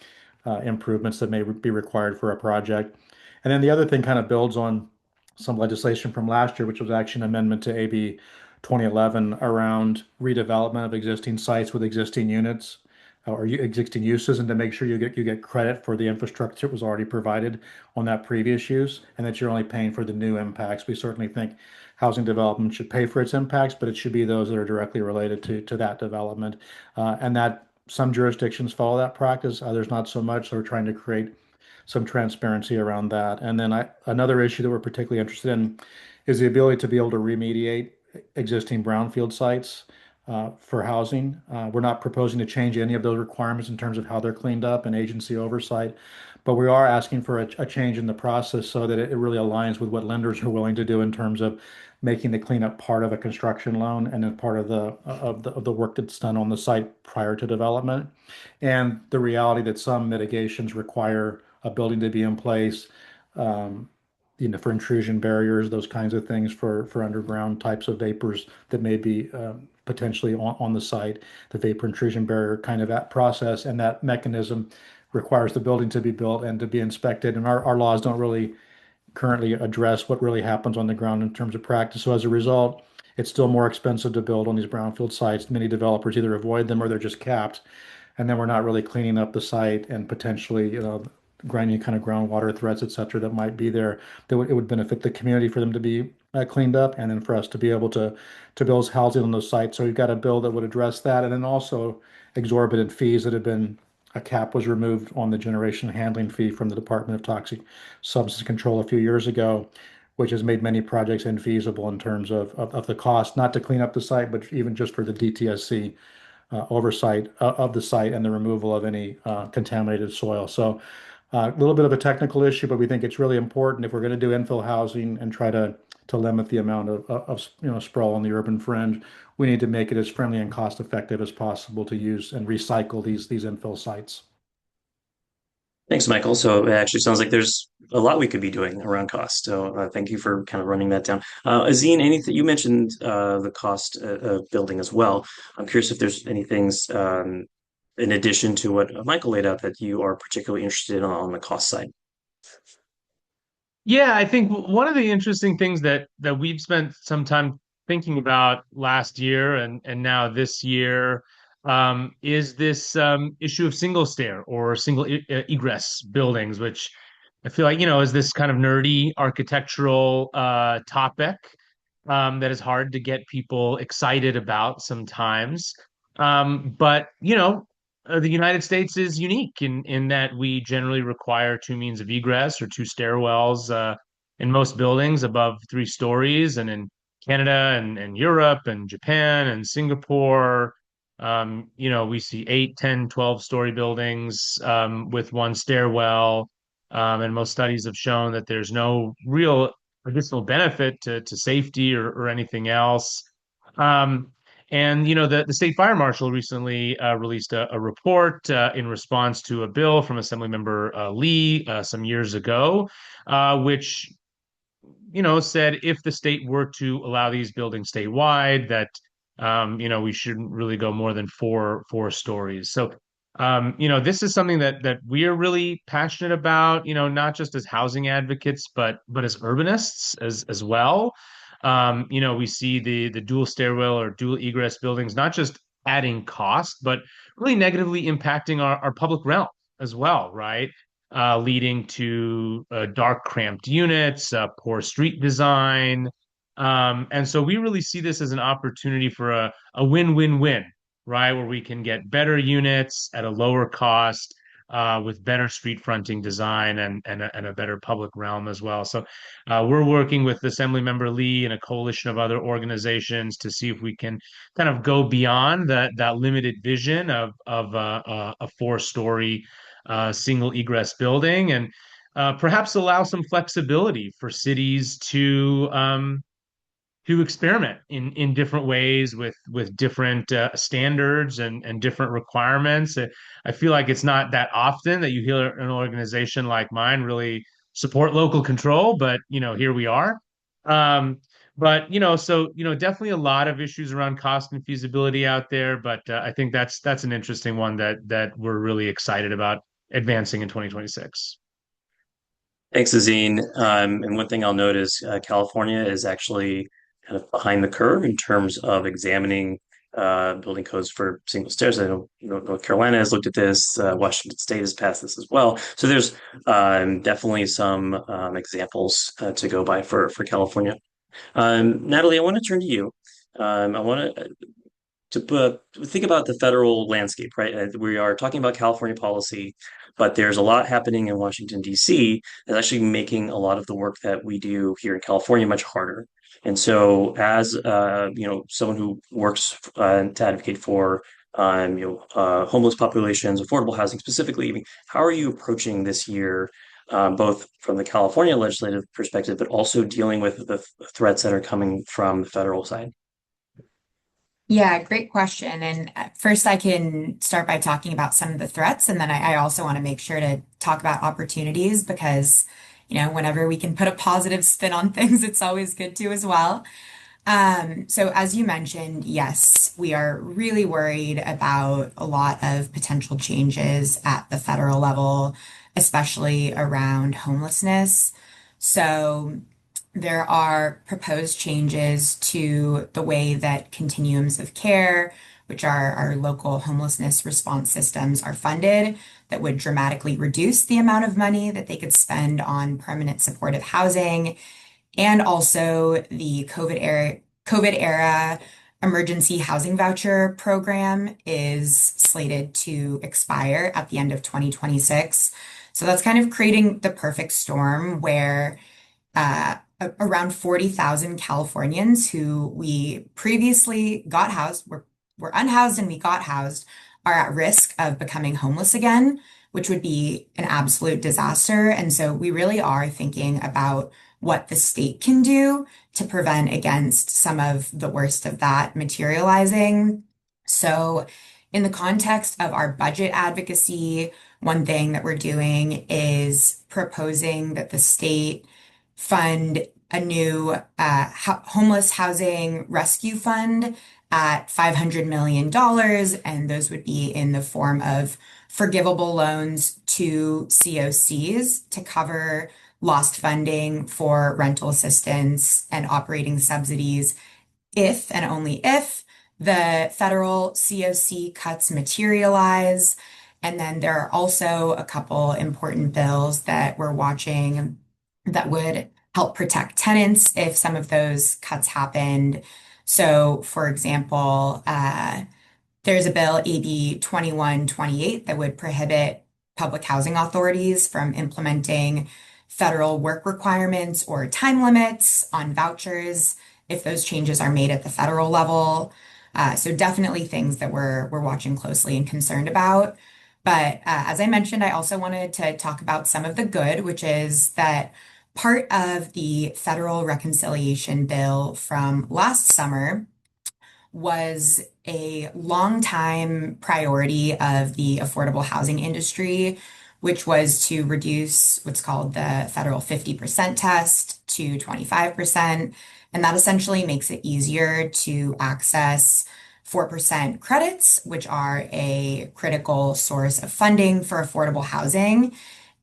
improvements that may be required for a project. And then the other thing kind of builds on some legislation from last year, which was actually an amendment to AB 2011 around redevelopment of existing sites with existing units or existing uses, and to make sure you get credit for the infrastructure that was already provided on that previous use, and that you're only paying for the new impacts. We certainly think housing development should pay for its impacts, but it should be those that are directly related to that development, and that some jurisdictions follow that practice, others not so much. So we're trying to create some transparency around that. And then another issue that we're particularly interested in is the ability to be able to remediate existing brownfield sites for housing. We're not proposing to change any of those requirements in terms of how they're cleaned up and agency oversight, but we are asking for a change in the process so that it really aligns with what lenders are willing to do in terms of making the cleanup part of a construction loan and then part of the work that's done on the site prior to development. And the reality that some mitigations require a building to be in place, um, for intrusion barriers, those kinds of things for underground types of vapors that may be potentially on the site. The vapor intrusion barrier kind of that process and that mechanism requires the building to be built and to be inspected. And our laws don't really currently address what really happens on the ground in terms of practice. So as a result, it's still more expensive to build on these brownfield sites. Many developers either avoid them or they're just capped, and then we're not really cleaning up the site and potentially, grinding kind of groundwater threats, et cetera, that might be there. It would benefit the community for them to be cleaned up, and then for us to be able to build housing on those sites. So we've got a bill that would address that, and then also exorbitant fees that have been a cap was removed on the generation handling fee from the Department of Toxic Substance Control a few years ago, which has made many projects infeasible in terms of the cost, not to clean up the site, but even just for the DTSC oversight of the site and the removal of any contaminated soil. So a little bit of a technical issue, but we think it's really important if we're going to do infill housing and try to limit the amount of sprawl on the urban fringe. We need to make it as friendly and cost effective as possible to use and recycle these infill sites. Thanks, Michael. So it actually sounds like there's a lot we could be doing around cost. So thank you for kind of running that down. Azeen, anything you mentioned the cost of building as well. I'm curious if there's any things in addition to what Michael laid out that you are particularly interested in on the cost side. Yeah, I think one of the interesting things that we've spent some time thinking about last year and now this year is this issue of single stair or single egress buildings, which I feel like, is this kind of nerdy architectural topic that is hard to get people excited about sometimes. But the United States is unique in that we generally require two means of egress or two stairwells in most buildings above 3 stories, and in Canada and Europe and Japan and Singapore, we see 8, 10, 12-story buildings with one stairwell. And most studies have shown that there's no real additional benefit to safety or anything else. Um, and the state fire marshal recently released a report in response to a bill from Assemblymember Lee some years ago, which said if the state were to allow these buildings statewide, that we shouldn't really go more than four stories. So this is something that we are really passionate about, not just as housing advocates, but as urbanists as well. We see the dual stairwell or dual egress buildings not just adding cost, but really negatively impacting our public realm as well, right? Leading to dark, cramped units, poor street design. And so we really see this as an opportunity for a win-win-win, right? Where we can get better units at a lower cost with better street fronting design and a better public realm as well. So we're working with Assemblymember Lee and a coalition of other organizations to see if we can kind of go beyond that limited vision of a 4-story single egress building, and perhaps allow some flexibility for cities to experiment in different ways with different standards and different requirements. I feel like it's not that often that you hear an organization like mine really support local control, but here we are. But definitely a lot of issues around cost and feasibility out there, but I think that's an interesting one that we're really excited about advancing in 2026. Thanks, Azeen. And one thing I'll note is California is actually kind of behind the curve in terms of examining building codes for single stairs. I know North Carolina has looked at this. Washington State has passed this as well. So there's definitely some examples to go by for California. Natalie, I want to turn to you. I want to think about the federal landscape, right? We are talking about California policy, but there's a lot happening in Washington, D.C. that's actually making a lot of the work that we do here in California much harder. And so, as someone who works to advocate for homeless populations, affordable housing specifically, I mean, how are you approaching this year, both from the California legislative perspective, but also dealing with the threats that are coming from the federal side? Yeah, great question. And first, I can start by talking about some of the threats, and then I also want to make sure to talk about opportunities because, whenever we can put a positive spin on things, it's always good to as well. So as you mentioned, yes, we are really worried about a lot of potential changes at the federal level, especially around homelessness. So there are proposed changes to the way that continuums of care, which are our local homelessness response systems, are funded, that would dramatically reduce the amount of money that they could spend on permanent supportive housing. And also the COVID era emergency housing voucher program is slated to expire at the end of 2026. So that's kind of creating the perfect storm where around 40,000 Californians who we previously got housed, were unhoused and we got housed, are at risk of becoming homeless again, which would be an absolute disaster. And so we really are thinking about what the state can do to prevent against some of the worst of that materializing. So in the context of our budget advocacy, one thing that we're doing is proposing that the state fund a new homeless housing rescue fund at $500 million, and those would be in the form of forgivable loans to COCs to cover lost funding for rental assistance and operating subsidies if and only if the federal COC cuts materialize. And then there are also a couple important bills that we're watching that would help protect tenants if some of those cuts happened. So, for example, There's a bill, AB 2128, that would prohibit public housing authorities from implementing federal work requirements or time limits on vouchers if those changes are made at the federal level. So definitely things that we're watching closely and concerned about. But as I mentioned, I also wanted to talk about some of the good, which is that part of the federal reconciliation bill from last summer was a longtime priority of the affordable housing industry, which was to reduce what's called the federal 50% test to 25%. And that essentially makes it easier to access 4% credits, which are a critical source of funding for affordable housing.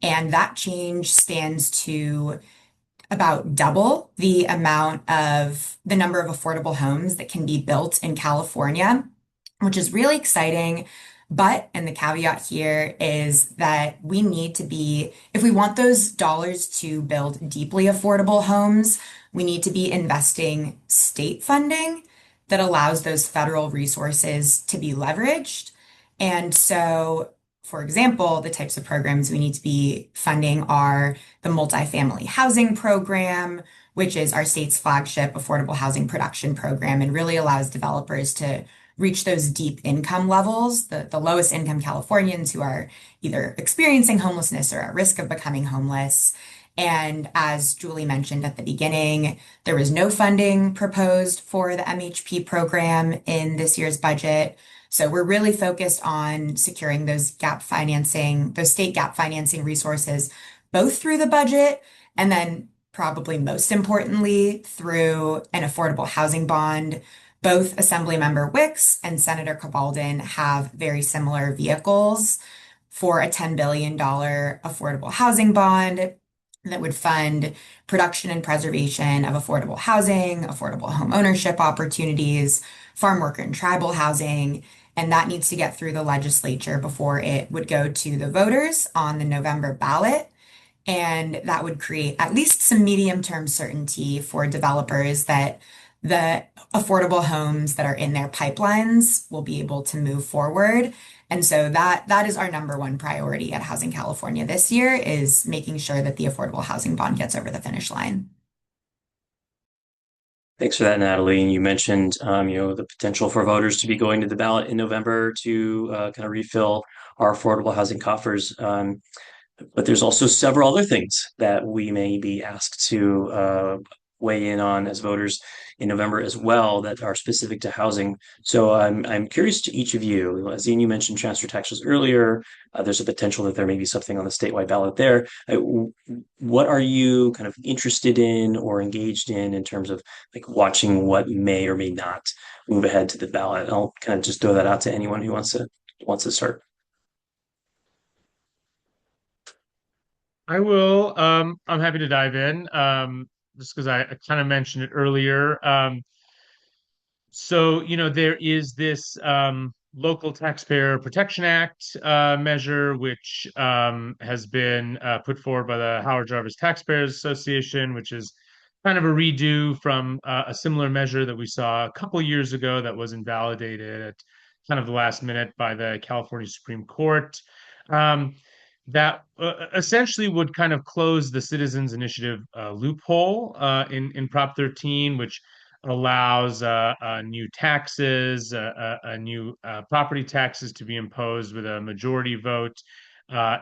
And that change stands to about double the amount of the number of affordable homes that can be built in California, which is really exciting. But, and the caveat here is that we need to be, if we want those dollars to build deeply affordable homes, we need to be investing state funding that allows those federal resources to be leveraged. And so, for example, the types of programs we need to be funding are the multifamily housing program, which is our state's flagship affordable housing production program and really allows developers to reach those deep income levels, the lowest income Californians who are either experiencing homelessness or at risk of becoming homeless. And as Julie mentioned at the beginning, there was no funding proposed for the MHP program in this year's budget. So we're really focused on securing those state gap financing resources, both through the budget and then probably most importantly through an affordable housing bond. Both Assemblymember Wicks and Senator Cabaldon have very similar vehicles for a $10 billion affordable housing bond that would fund production and preservation of affordable housing, affordable home ownership opportunities, farm worker and tribal housing, and that needs to get through the legislature before it would go to the voters on the November ballot. And that would create at least some medium-term certainty for developers that the affordable homes that are in their pipelines will be able to move forward. And so that is our number one priority at Housing California this year is making sure that the affordable housing bond gets over the finish line. Thanks for that, Natalie. And you mentioned, the potential for voters to be going to the ballot in November to kind of refill our affordable housing coffers. But there's also several other things that we may be asked to weigh in on as voters in November as well that are specific to housing. So I'm curious to each of you. Azeen, you mentioned transfer taxes earlier. There's a potential that there may be something on the statewide ballot there. What are you kind of interested in or engaged in terms of like watching what may or may not move ahead to the ballot? I'll kind of just throw that out to anyone who wants to start. I will. I'm happy to dive in, just because I kind of mentioned it earlier. So, there is this Local Taxpayer Protection Act measure, which has been put forward by the Howard Jarvis Taxpayers Association, which is kind of a redo from a similar measure that we saw a couple years ago that was invalidated at kind of the last minute by the California Supreme Court. That essentially would kind of close the Citizens Initiative loophole in Prop 13, which allows new taxes, new property taxes to be imposed with a majority vote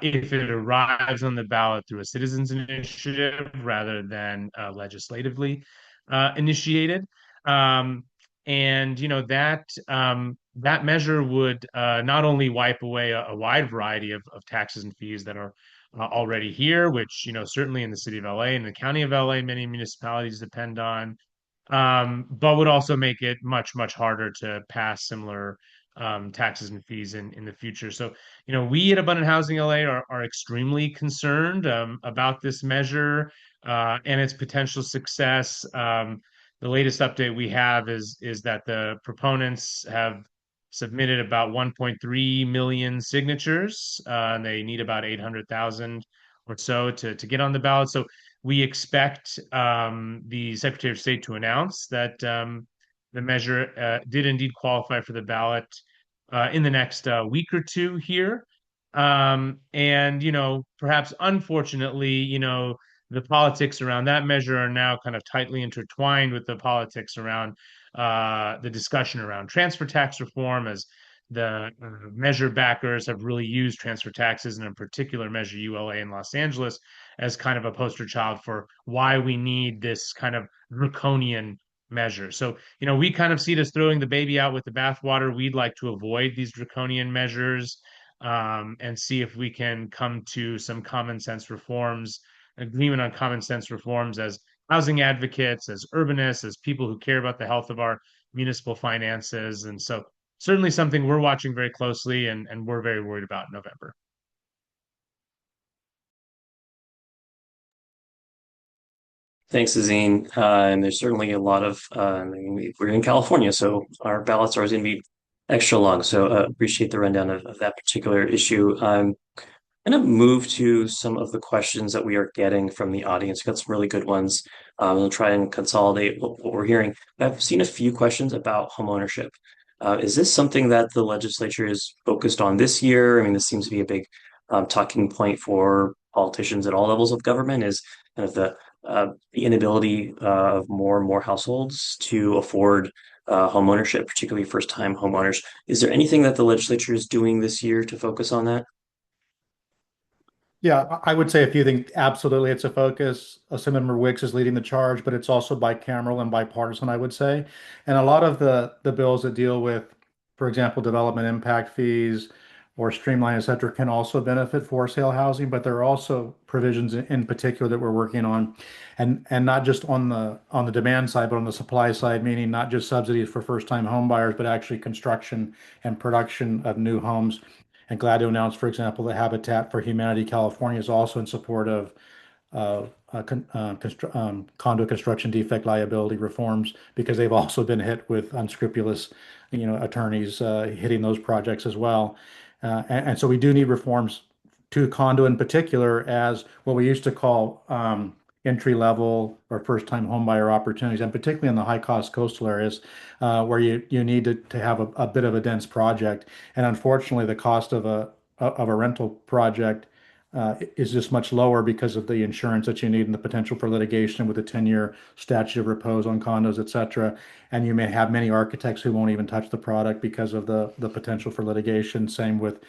if it arrives on the ballot through a citizens initiative rather than legislatively initiated. And that measure would not only wipe away a wide variety of taxes and fees that are already here, which certainly in the city of LA and the county of LA, many municipalities depend on, but would also make it much, much harder to pass similar taxes and fees in the future. So, we at Abundant Housing LA are extremely concerned about this measure and its potential success. The latest update we have is that the proponents have submitted about 1.3 million signatures, and they need about 800,000 or so to get on the ballot. So we expect the Secretary of State to announce that the measure did indeed qualify for the ballot in the next week or two here. And, perhaps unfortunately, the politics around that measure are now kind of tightly intertwined with the politics around the discussion around transfer tax reform, as the measure backers have really used transfer taxes, and in particular Measure ULA in Los Angeles, as kind of a poster child for why we need this kind of draconian measure. So, we kind of see this throwing the baby out with the bathwater. We'd like to avoid these draconian measures, and see if we can come to some common sense reforms, agreement on common sense reforms as housing advocates, as urbanists, as people who care about the health of our municipal finances. And so, certainly something we're watching very closely, and we're very worried about in November. Thanks, Azeen. And there's certainly a lot of, we're in California, so our ballots are always going to be extra long. So appreciate the rundown of that particular issue. I'm going to move to some of the questions that we are getting from the audience. We've got some really good ones. We'll try and consolidate what we're hearing. I've seen a few questions about homeownership. Is this something that the legislature is focused on this year? I mean, this seems to be a big talking point for politicians at all levels of government, is kind of the inability of more and more households to afford home ownership, particularly first-time homeowners. Is there anything that the legislature is doing this year to focus on that? Yeah, I would say if you think absolutely it's a focus, Assemblymember Wicks is leading the charge, but it's also bicameral and bipartisan, I would say. And a lot of the bills that deal with, for example, development impact fees or streamline, et cetera, can also benefit for sale housing, but there are also provisions in particular that we're working on, and not just on the demand side, but on the supply side, meaning not just subsidies for first-time home buyers, but actually construction and production of new homes. And glad to announce, for example, that Habitat for Humanity California is also in support of condo construction defect liability reforms, because they've also been hit with unscrupulous, attorneys hitting those projects as well. And so we do need reforms to condo in particular, as what we used to call entry level or first time homebuyer opportunities, and particularly in the high cost coastal areas where you need to have a bit of a dense project. And unfortunately, the cost of a rental project is just much lower because of the insurance that you need and the potential for litigation with a 10-year statute of repose on condos, et cetera. And you may have many architects who won't even touch the product because of the potential for litigation. Same with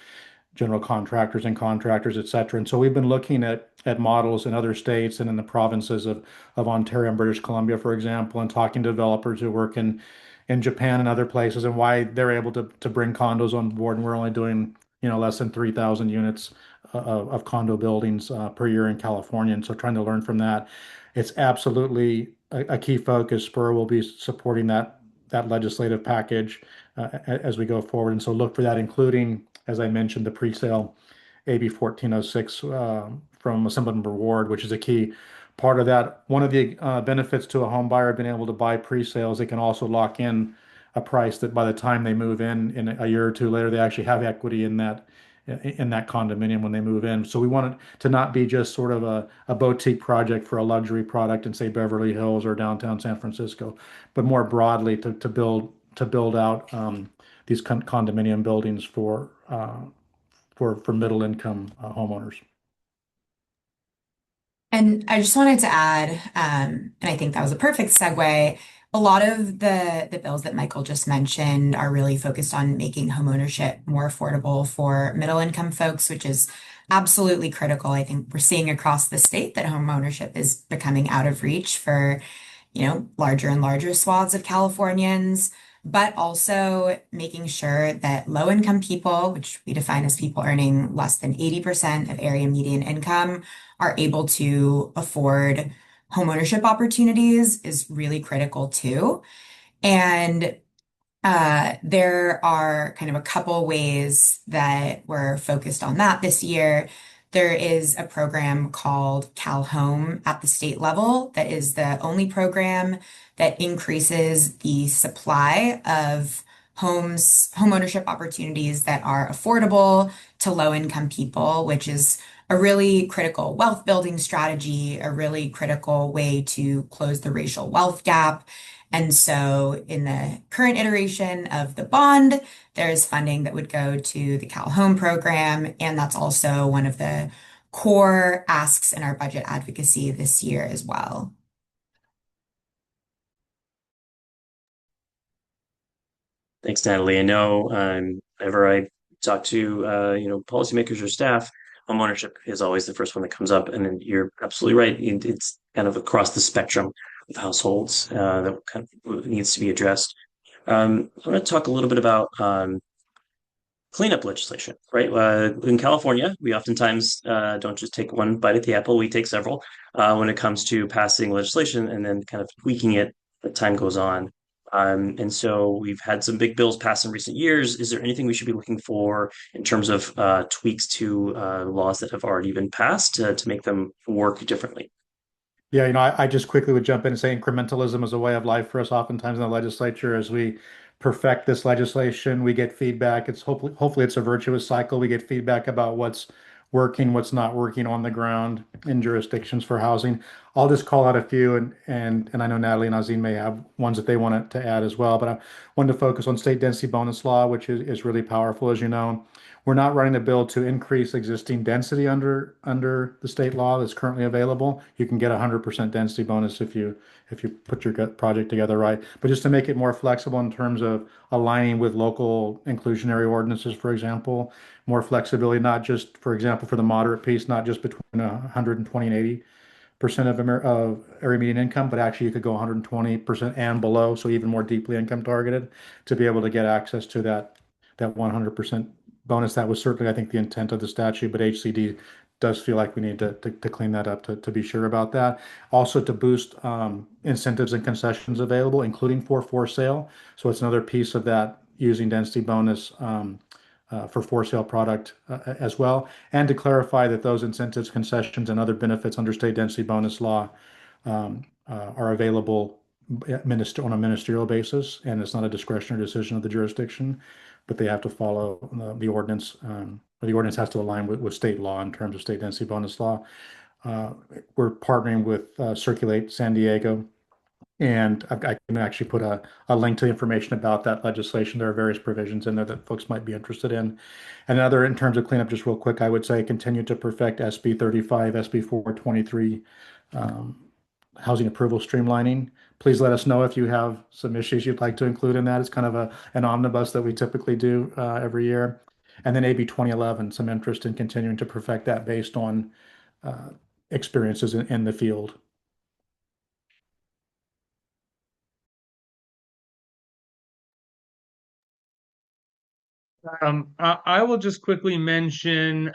general contractors and contractors, et cetera. And so we've been looking at models in other states and in the provinces of Ontario and British Columbia, for example, and talking to developers who work in Japan and other places, and why they're able to bring condos on board. And we're only doing, less than 3,000 units of condo buildings per year in California. And so trying to learn from that. It's absolutely a key focus. SPUR will be supporting that legislative package as we go forward. And so look for that, including, as I mentioned, the pre-sale AB 1406 from Assemblymember Ward, which is a key part of that. One of the benefits to a home buyer being able to buy pre-sales, they can also lock in a price that by the time they move in a year or two later, they actually have equity in that condominium when they move in. So we want it to not be just sort of a boutique project for a luxury product in, say, Beverly Hills or downtown San Francisco, but more broadly to build out these condominium buildings for middle income homeowners. And I just wanted to add, and I think that was a perfect segue. A lot of the bills that Michael just mentioned are really focused on making homeownership more affordable for middle income folks, which is absolutely critical. I think we're seeing across the state that homeownership is becoming out of reach for, larger and larger swaths of Californians, but also making sure that low income people, which we define as people earning less than 80% of area median income, are able to afford homeownership opportunities is really critical too. And there are kind of a couple ways that we're focused on that this year. There is a program called Cal Home at the state level that is the only program that increases the supply of homeownership opportunities that are affordable to low income people, which is a really critical wealth building strategy, a really critical way to close the racial wealth gap. And so in the current iteration of the bond, there's funding that would go to the Cal Home program, and that's also one of the core asks in our budget advocacy this year as well. Thanks, Natalie. I know whenever I talk to policymakers or staff, homeownership is always the first one that comes up, and then you're absolutely right. It's kind of across the spectrum of households that kind of needs to be addressed. I want to talk a little bit about cleanup legislation, right? In California, we oftentimes don't just take one bite at the apple, we take several when it comes to passing legislation and then kind of tweaking it as time goes on. And so we've had some big bills passed in recent years. Is there anything we should be looking for in terms of tweaks to laws that have already been passed to make them work differently? Yeah, I just quickly would jump in and say incrementalism is a way of life for us oftentimes in the legislature as we perfect this legislation, we get feedback. It's hopefully it's a virtuous cycle. We get feedback about what's working, what's not working on the ground in jurisdictions for housing. I'll just call out a few and I know Natalie and Azeen may have ones that they want to add as well, but I wanted to focus on state density bonus law, which is really powerful, as you know. We're not running a bill to increase existing density under the state law that's currently available. You can get 100% density bonus if you put your project together right. But just to make it more flexible in terms of aligning with local inclusionary ordinances, for example, more flexibility, not just, for example, for the moderate piece, not just between 120 and 80% of area median income, but actually you could go 120% and below, so even more deeply income targeted to be able to get access to that 100% bonus. That was certainly, I think, the intent of the statute, but HCD does feel like we need to clean that up to be sure about that. Also to boost incentives and concessions available, including for sale. So it's another piece of that using density bonus for sale product as well. And to clarify that those incentives, concessions, and other benefits under state density bonus law are available on a ministerial basis, and it's not a discretionary decision of the jurisdiction, but they have to follow the ordinance, or the ordinance has to align with state law in terms of state density bonus law. We're partnering with Circulate San Diego, and I can actually put a link to the information about that legislation. There are various provisions in there that folks might be interested in. And another, in terms of cleanup, just real quick, I would say continue to perfect SB 35, SB 423, housing approval streamlining. Please let us know if you have some issues you'd like to include in that. It's kind of an omnibus that we typically do every year. And then AB 2011, some interest in continuing to perfect that based on experiences in the field. I will just quickly mention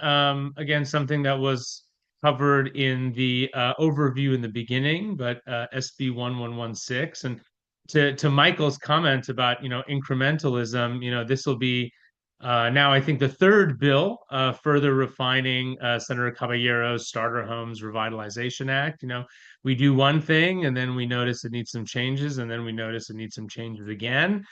again something that was covered in the overview in the beginning, but SB 1116. And to Michael's comment about incrementalism, this will be now I think the third bill further refining Senator Caballero's Starter Homes Revitalization Act. We do one thing and then we notice it needs some changes, and then we notice it needs some changes again.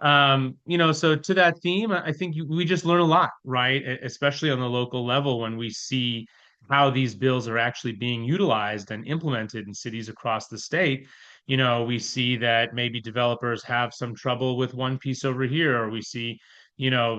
So to that theme, I think we just learn a lot, right? Especially on the local level when we see how these bills are actually being utilized and implemented in cities across the state. We see that maybe developers have some trouble with one piece over here, or we see,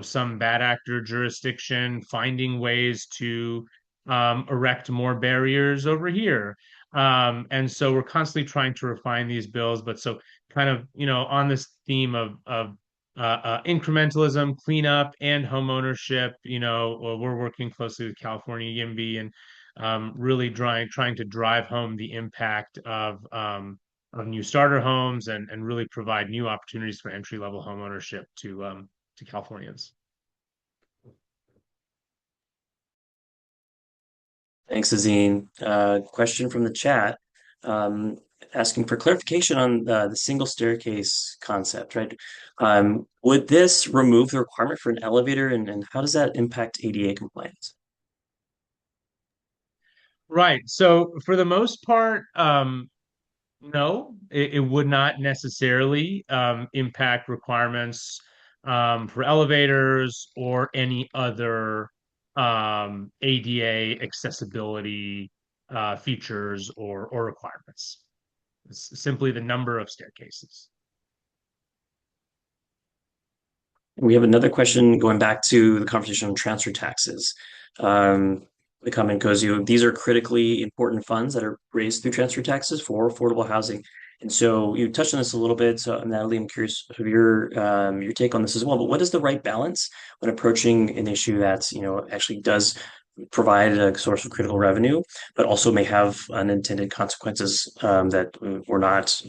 some bad actor jurisdiction finding ways to erect more barriers over here. And so we're constantly trying to refine these bills, but so kind of on this theme of incrementalism, cleanup, and home ownership. We're working closely with California YIMBY and really trying to drive home the impact of new starter homes and really provide new opportunities for entry level home ownership to Californians. Thanks, Azeen. Question from the chat. Asking for clarification on the single staircase concept, right? Would this remove the requirement for an elevator, and how does that impact ADA compliance? Right. So for the most part, no, it would not necessarily impact requirements for elevators or any other ADA accessibility features or requirements. simply the number of staircases. We have another question going back to the conversation on transfer taxes. The comment goes, these are critically important funds that are raised through transfer taxes for affordable housing. And so you touched on this a little bit. So Natalie, I'm curious of your take on this as well. But what is the right balance when approaching an issue that, actually does provide a source of critical revenue, but also may have unintended consequences that were not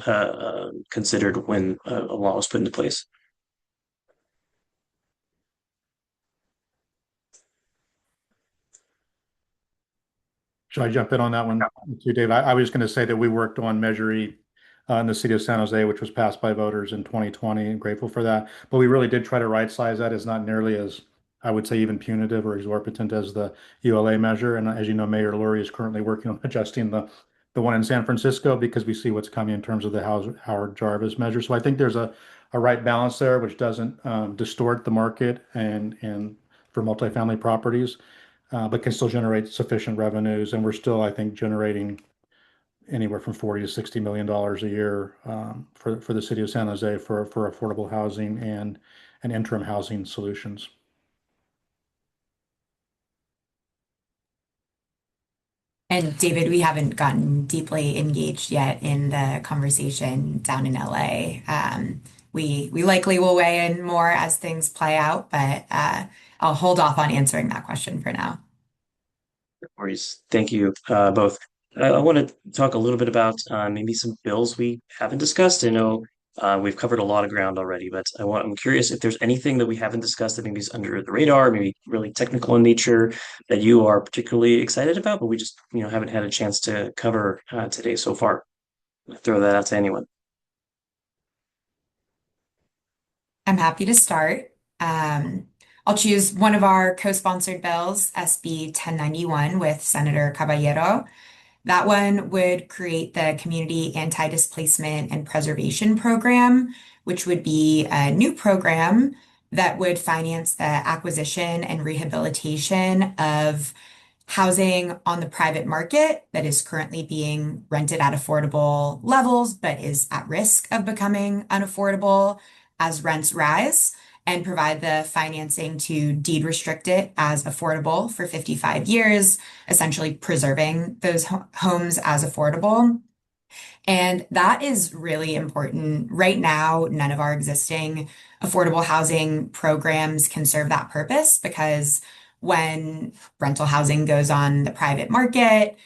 considered when a law was put into place? Should I jump in on that one too, Dave? I was going to say that we worked on Measure E in the city of San Jose, which was passed by voters in 2020, and grateful for that. But we really did try to right size that. It's not nearly as, I would say, even punitive or exorbitant as the ULA measure. And as you know, Mayor Lurie is currently working on adjusting the one in San Francisco because we see what's coming in terms of the Howard Jarvis measure. So I think there's a right balance there, which doesn't distort the market and for multifamily properties, but can still generate sufficient revenues. And we're still, I think, generating anywhere from 40 to 60 million dollars a year for the city of San Jose for affordable housing and interim housing solutions. And David, we haven't gotten deeply engaged yet in the conversation down in LA. We likely will weigh in more as things play out, but I'll hold off on answering that question for now. No worries. Thank you both. I want to talk a little bit about maybe some bills we haven't discussed. I know we've covered a lot of ground already, but I'm curious if there's anything that we haven't discussed that maybe is under the radar, maybe really technical in nature that you are particularly excited about, but we just haven't had a chance to cover today so far. I'll throw that out to anyone. I'm happy to start. I'll choose one of our co-sponsored bills, SB 1091 with Senator Caballero. That one would create the Community Anti-Displacement and Preservation Program, which would be a new program that would finance the acquisition and rehabilitation of housing on the private market that is currently being rented at affordable levels, but is at risk of becoming unaffordable as rents rise, and provide the financing to deed restrict it as affordable for 55 years, essentially preserving those homes as affordable. And that is really important. Right now, none of our existing affordable housing programs can serve that purpose because when rental housing goes on the private market,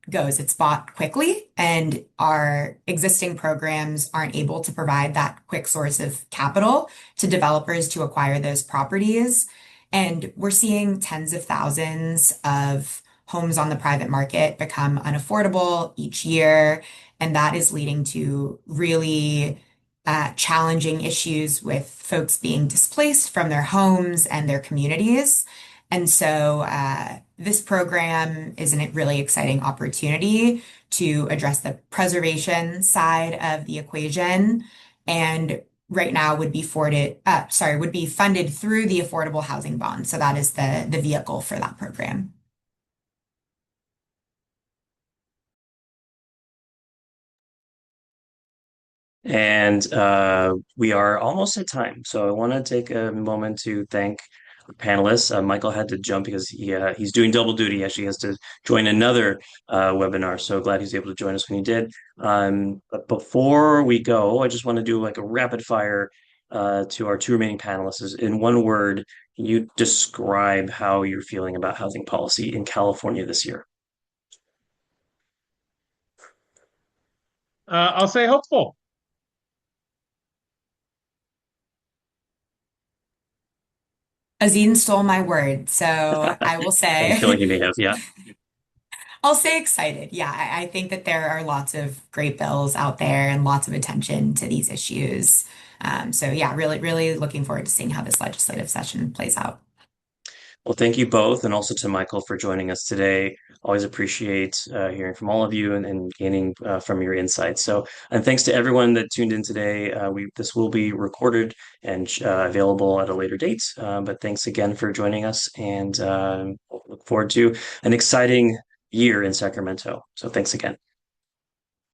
it's bought quickly, and our existing programs aren't able to provide that quick source of capital to developers to acquire those properties. And we're seeing tens of thousands of homes on the private market become unaffordable each year, and that is leading to really challenging issues with folks being displaced from their homes and their communities. And so this program is a really exciting opportunity to address the preservation side of the equation, and right now would be funded through the Affordable Housing Bond. So that is the vehicle for that program. And we are almost at time. So I want to take a moment to thank our panelists. Michael had to jump because he's doing double duty. He actually has to join another webinar. So glad he's able to join us when he did. But before we go, I just want to do like a rapid fire to our two remaining panelists. In one word, can you describe how you're feeling about housing policy in California this year? I'll say hopeful. Azeen stole my word, so I will say I feel like you may have, yeah. I'll say excited. Yeah, I think that there are lots of great bills out there and lots of attention to these issues. So yeah, really, really looking forward to seeing how this legislative session plays out. Well, thank you both, and also to Michael for joining us today. Always appreciate hearing from all of you and gaining from your insights. So, and thanks to everyone that tuned in today. This will be recorded and available at a later date. But thanks again for joining us, and look forward to an exciting year in Sacramento. So, thanks again.